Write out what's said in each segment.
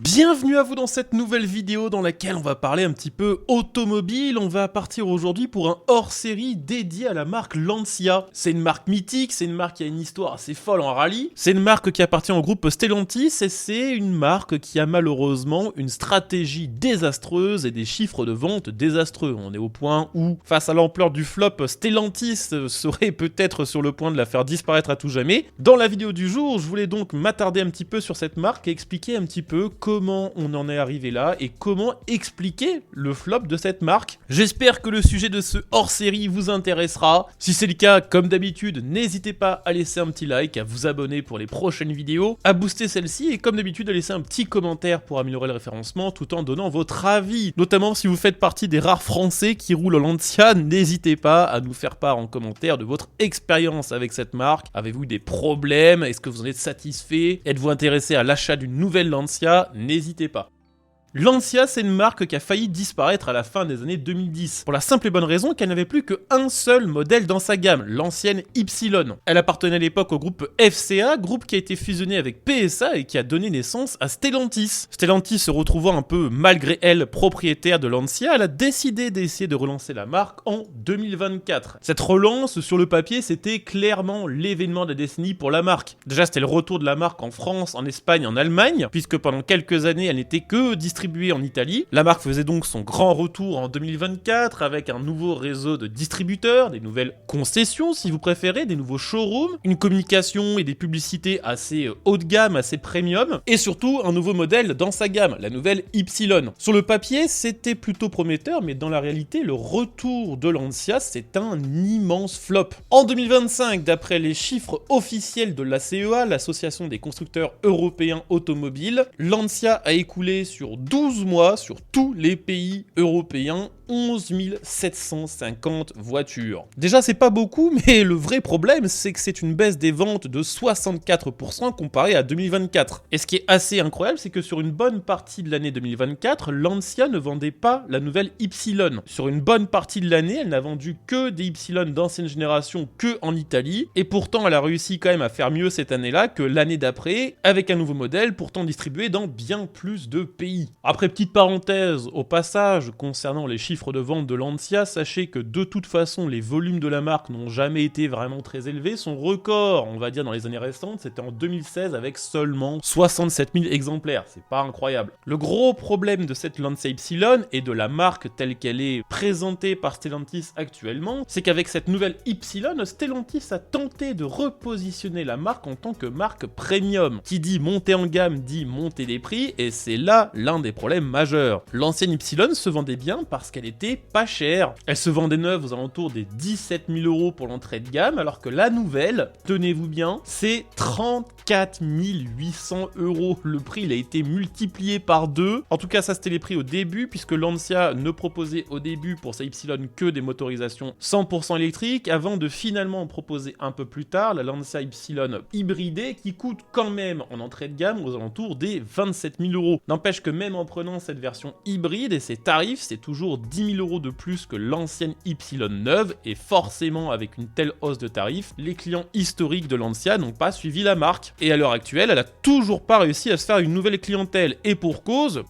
Bienvenue à vous dans cette nouvelle vidéo dans laquelle on va parler un petit peu automobile. On va partir aujourd'hui pour un hors-série dédié à la marque Lancia. C'est une marque mythique, c'est une marque qui a une histoire assez folle en rallye. C'est une marque qui appartient au groupe Stellantis et c'est une marque qui a malheureusement une stratégie désastreuse et des chiffres de vente désastreux. On est au point où, face à l'ampleur du flop, Stellantis serait peut-être sur le point de la faire disparaître à tout jamais. Dans la vidéo du jour, je voulais donc m'attarder un petit peu sur cette marque et expliquer un petit peu comment on en est arrivé là et comment expliquer le flop de cette marque. J'espère que le sujet de ce hors-série vous intéressera. Si c'est le cas, comme d'habitude, n'hésitez pas à laisser un petit like, à vous abonner pour les prochaines vidéos, à booster celle-ci et comme d'habitude à laisser un petit commentaire pour améliorer le référencement tout en donnant votre avis. Notamment si vous faites partie des rares Français qui roulent en Lancia, n'hésitez pas à nous faire part en commentaire de votre expérience avec cette marque. Avez-vous des problèmes? Est-ce que vous en êtes satisfait? Êtes-vous intéressé à l'achat d'une nouvelle Lancia? N'hésitez pas. Lancia, c'est une marque qui a failli disparaître à la fin des années 2010, pour la simple et bonne raison qu'elle n'avait plus qu'un seul modèle dans sa gamme, l'ancienne Y. Elle appartenait à l'époque au groupe FCA, groupe qui a été fusionné avec PSA et qui a donné naissance à Stellantis. Stellantis se retrouvant un peu malgré elle propriétaire de Lancia, elle a décidé d'essayer de relancer la marque en 2024. Cette relance, sur le papier, c'était clairement l'événement de la décennie pour la marque. Déjà, c'était le retour de la marque en France, en Espagne, en Allemagne, puisque pendant quelques années, elle n'était que distribuée en Italie. La marque faisait donc son grand retour en 2024 avec un nouveau réseau de distributeurs, des nouvelles concessions si vous préférez, des nouveaux showrooms, une communication et des publicités assez haut de gamme, assez premium et surtout un nouveau modèle dans sa gamme, la nouvelle Y. Sur le papier, c'était plutôt prometteur mais dans la réalité, le retour de Lancia, c'est un immense flop. En 2025, d'après les chiffres officiels de l'ACEA, l'association des constructeurs européens automobiles, Lancia a écoulé sur 12 mois sur tous les pays européens 11 750 voitures. Déjà, c'est pas beaucoup, mais le vrai problème, c'est que c'est une baisse des ventes de 64% comparé à 2024. Et ce qui est assez incroyable, c'est que sur une bonne partie de l'année 2024, Lancia ne vendait pas la nouvelle Y. Sur une bonne partie de l'année, elle n'a vendu que des Y d'ancienne génération que en Italie, et pourtant elle a réussi quand même à faire mieux cette année-là que l'année d'après, avec un nouveau modèle pourtant distribué dans bien plus de pays. Après, petite parenthèse au passage concernant les chiffres de vente de Lancia, sachez que de toute façon les volumes de la marque n'ont jamais été vraiment très élevés. Son record, on va dire dans les années récentes, c'était en 2016 avec seulement 67 000 exemplaires, c'est pas incroyable. Le gros problème de cette Lancia Y et de la marque telle qu'elle est présentée par Stellantis actuellement, c'est qu'avec cette nouvelle Y, Stellantis a tenté de repositionner la marque en tant que marque premium. Qui dit monter en gamme dit monter des prix et c'est là l'un des problèmes majeurs. L'ancienne Y se vendait bien parce qu'elle était pas chère. Elle se vendait neuve aux alentours des 17 000 € pour l'entrée de gamme, alors que la nouvelle, tenez-vous bien, c'est 34 800 €. Le prix, il a été multiplié par 2. En tout cas, ça c'était les prix au début, puisque Lancia ne proposait au début pour sa Y que des motorisations 100% électriques, avant de finalement proposer un peu plus tard la Lancia Y hybridée, qui coûte quand même en entrée de gamme aux alentours des 27 000 €. N'empêche que même en prenant cette version hybride et ses tarifs, c'est toujours 10 000 € de plus que l'ancienne Y neuve, et forcément avec une telle hausse de tarifs, les clients historiques de Lancia n'ont pas suivi la marque. Et à l'heure actuelle, elle a toujours pas réussi à se faire une nouvelle clientèle, et pour cause.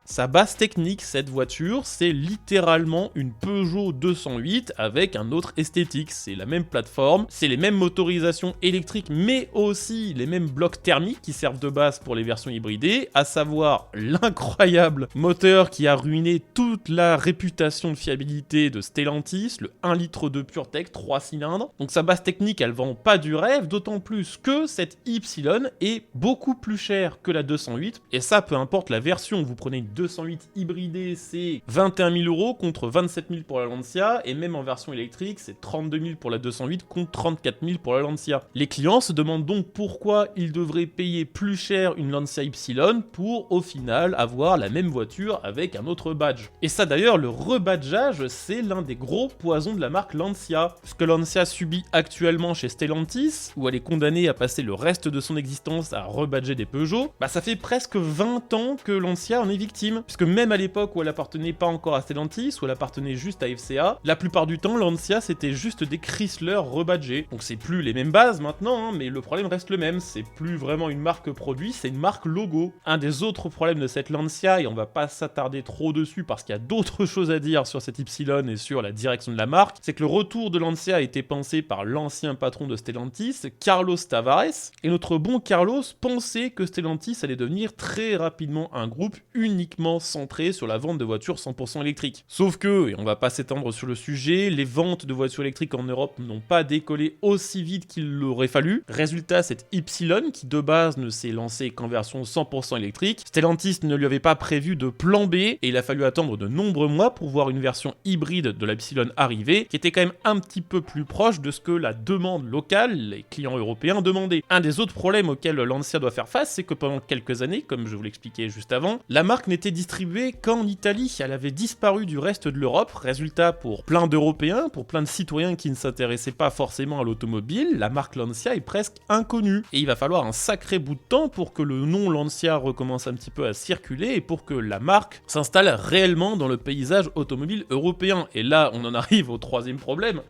Sa base technique, cette voiture, c'est littéralement une Peugeot 208 avec un autre esthétique. C'est la même plateforme, c'est les mêmes motorisations électriques, mais aussi les mêmes blocs thermiques qui servent de base pour les versions hybridées, à savoir l'incroyable moteur qui a ruiné toute la réputation de fiabilité de Stellantis, le 1 litre de PureTech 3 cylindres. Donc sa base technique, elle vend pas du rêve, d'autant plus que cette Y est beaucoup plus chère que la 208, et ça, peu importe la version, vous prenez une 208 hybridé, c'est 21 000 € contre 27 000 pour la Lancia, et même en version électrique, c'est 32 000 pour la 208 contre 34 000 pour la Lancia. Les clients se demandent donc pourquoi ils devraient payer plus cher une Lancia Y pour, au final, avoir la même voiture avec un autre badge. Et ça d'ailleurs, le rebadgeage, c'est l'un des gros poisons de la marque Lancia. Ce que Lancia subit actuellement chez Stellantis, où elle est condamnée à passer le reste de son existence à rebadger des Peugeot, bah ça fait presque 20 ans que Lancia en est victime. légitime, puisque même à l'époque où elle appartenait pas encore à Stellantis, où elle appartenait juste à FCA, la plupart du temps, Lancia c'était juste des Chrysler rebadgés. Donc c'est plus les mêmes bases maintenant, hein, mais le problème reste le même, c'est plus vraiment une marque produit, c'est une marque logo. Un des autres problèmes de cette Lancia, et on va pas s'attarder trop dessus parce qu'il y a d'autres choses à dire sur cette Y et sur la direction de la marque, c'est que le retour de Lancia a été pensé par l'ancien patron de Stellantis, Carlos Tavares, et notre bon Carlos pensait que Stellantis allait devenir très rapidement un groupe uniquement centré sur la vente de voitures 100% électriques. Sauf que, et on va pas s'étendre sur le sujet, les ventes de voitures électriques en Europe n'ont pas décollé aussi vite qu'il l'aurait fallu. Résultat, cette Y, qui de base ne s'est lancée qu'en version 100% électrique, Stellantis ne lui avait pas prévu de plan B, et il a fallu attendre de nombreux mois pour voir une version hybride de la Y arriver, qui était quand même un petit peu plus proche de ce que la demande locale, les clients européens, demandaient. Un des autres problèmes auxquels Lancia doit faire face, c'est que pendant quelques années, comme je vous l'expliquais juste avant, la marque n'était distribuée qu'en Italie. Elle avait disparu du reste de l'Europe. Résultat, pour plein d'Européens, pour plein de citoyens qui ne s'intéressaient pas forcément à l'automobile, la marque Lancia est presque inconnue. Et il va falloir un sacré bout de temps pour que le nom Lancia recommence un petit peu à circuler et pour que la marque s'installe réellement dans le paysage automobile européen. Et là, on en arrive au troisième problème.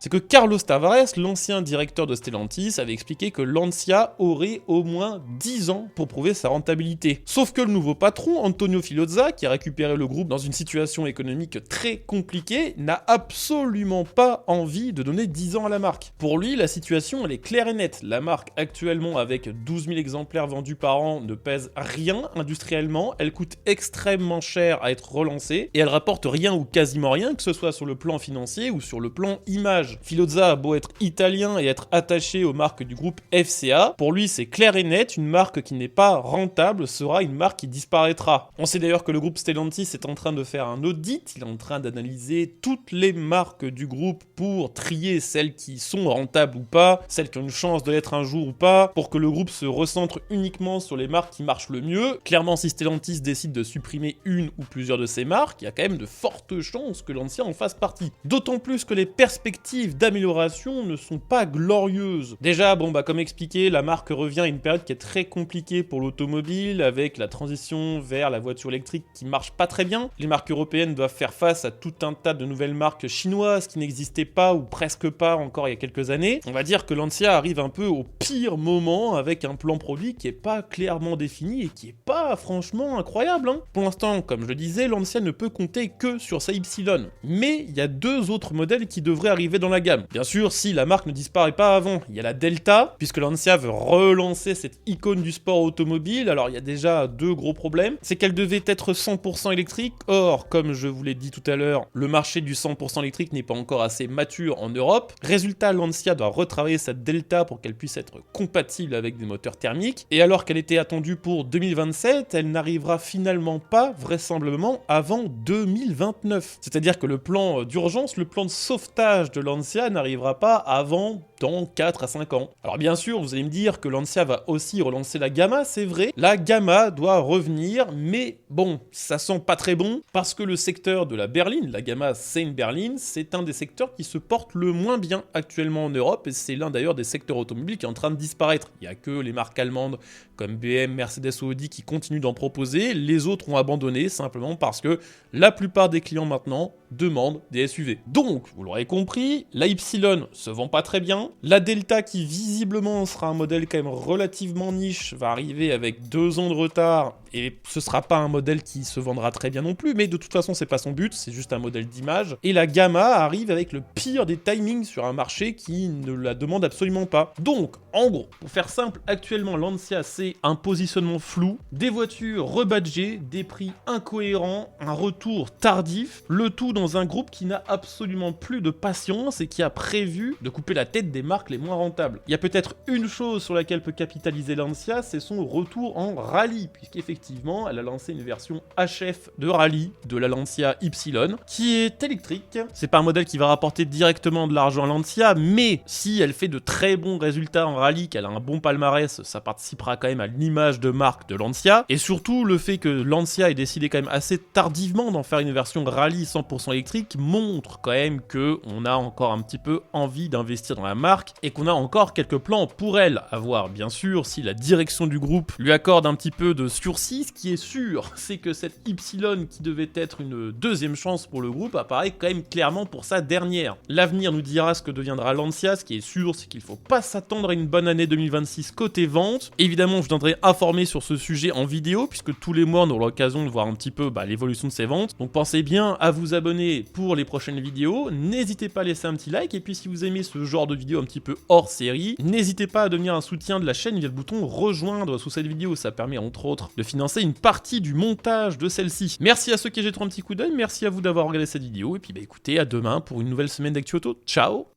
C'est que Carlos Tavares, l'ancien directeur de Stellantis, avait expliqué que Lancia aurait au moins 10 ans pour prouver sa rentabilité. Sauf que le nouveau patron, Antonio Filosa, qui a récupéré le groupe dans une situation économique très compliquée, n'a absolument pas envie de donner 10 ans à la marque. Pour lui, la situation elle est claire et nette. La marque, actuellement avec 12 000 exemplaires vendus par an, ne pèse rien industriellement, elle coûte extrêmement cher à être relancée, et elle rapporte rien ou quasiment rien, que ce soit sur le plan financier ou sur le plan image. Filosa a beau être italien et être attaché aux marques du groupe FCA, pour lui c'est clair et net, une marque qui n'est pas rentable sera une marque qui disparaîtra. On sait d'ailleurs que le groupe Stellantis est en train de faire un audit, il est en train d'analyser toutes les marques du groupe pour trier celles qui sont rentables ou pas, celles qui ont une chance de l'être un jour ou pas, pour que le groupe se recentre uniquement sur les marques qui marchent le mieux. Clairement, si Stellantis décide de supprimer une ou plusieurs de ces marques, il y a quand même de fortes chances que Lancia en fasse partie. D'autant plus que les perspectives d'amélioration ne sont pas glorieuses. Déjà, comme expliqué, la marque revient à une période qui est très compliquée pour l'automobile, avec la transition vers la voiture électrique qui marche pas très bien. Les marques européennes doivent faire face à tout un tas de nouvelles marques chinoises qui n'existaient pas ou presque pas encore il y a quelques années. On va dire que Lancia arrive un peu au pire moment avec un plan produit qui est pas clairement défini et qui est pas franchement incroyable. Pour l'instant, comme je le disais, Lancia ne peut compter que sur sa Y. Mais il y a deux autres modèles qui devraient arriver dans la gamme. Bien sûr, si la marque ne disparaît pas avant, il y a la Delta, puisque Lancia veut relancer cette icône du sport automobile. Alors il y a déjà deux gros problèmes, c'est qu'elle devait être 100% électrique, or comme je vous l'ai dit tout à l'heure, le marché du 100% électrique n'est pas encore assez mature en Europe. Résultat, Lancia doit retravailler sa Delta pour qu'elle puisse être compatible avec des moteurs thermiques, et alors qu'elle était attendue pour 2027, elle n'arrivera finalement pas, vraisemblablement, avant 2029. C'est-à-dire que le plan d'urgence, le plan de sauvetage de Lancia n'arrivera pas avant dans 4 à 5 ans. Alors bien sûr, vous allez me dire que Lancia va aussi relancer la Gamma, c'est vrai. La Gamma doit revenir, mais ça sent pas très bon, parce que le secteur de la berline, la Gamma c'est une berline, c'est un des secteurs qui se porte le moins bien actuellement en Europe, et c'est l'un d'ailleurs des secteurs automobiles qui est en train de disparaître. Il n'y a que les marques allemandes comme BM, Mercedes ou Audi qui continuent d'en proposer, les autres ont abandonné simplement parce que la plupart des clients maintenant demandent des SUV. Donc, vous l'aurez compris, la Y se vend pas très bien, la Delta qui visiblement sera un modèle quand même relativement niche va arriver avec 2 ans de retard et ce sera pas un modèle qui se vendra très bien non plus, mais de toute façon c'est pas son but, c'est juste un modèle d'image. Et la Gamma arrive avec le pire des timings sur un marché qui ne la demande absolument pas. Donc, en gros, pour faire simple, actuellement Lancia c'est un positionnement flou, des voitures rebadgées, des prix incohérents, un retour tardif, le tout dans un groupe qui n'a absolument plus de patience et qui a prévu de couper la tête des marques les moins rentables. Il y a peut-être une chose sur laquelle peut capitaliser Lancia, c'est son retour en rallye, puisqu'effectivement elle a lancé une version HF de rallye de la Lancia Y, qui est électrique. C'est pas un modèle qui va rapporter directement de l'argent à Lancia, mais si elle fait de très bons résultats en rallye, qu'elle a un bon palmarès, ça participera quand même à l'image de marque de Lancia, et surtout le fait que Lancia ait décidé quand même assez tardivement d'en faire une version rallye 100% électrique montre quand même que on a encore un petit peu envie d'investir dans la marque, marque et qu'on a encore quelques plans pour elle. À voir bien sûr si la direction du groupe lui accorde un petit peu de sursis. Ce qui est sûr, c'est que cette Y qui devait être une deuxième chance pour le groupe apparaît quand même clairement pour sa dernière. L'avenir nous dira ce que deviendra Lancia. Ce qui est sûr, c'est qu'il faut pas s'attendre à une bonne année 2026 côté vente. Évidemment, je viendrai informer sur ce sujet en vidéo puisque tous les mois on aura l'occasion de voir un petit peu l'évolution de ses ventes. Donc pensez bien à vous abonner pour les prochaines vidéos. N'hésitez pas à laisser un petit like et puis si vous aimez ce genre de vidéo un petit peu hors série, n'hésitez pas à devenir un soutien de la chaîne via le bouton rejoindre sous cette vidéo. Ça permet entre autres de financer une partie du montage de celle-ci. Merci à ceux qui jetteront un petit coup d'œil, merci à vous d'avoir regardé cette vidéo et puis écoutez, à demain pour une nouvelle semaine d'actu auto. Ciao.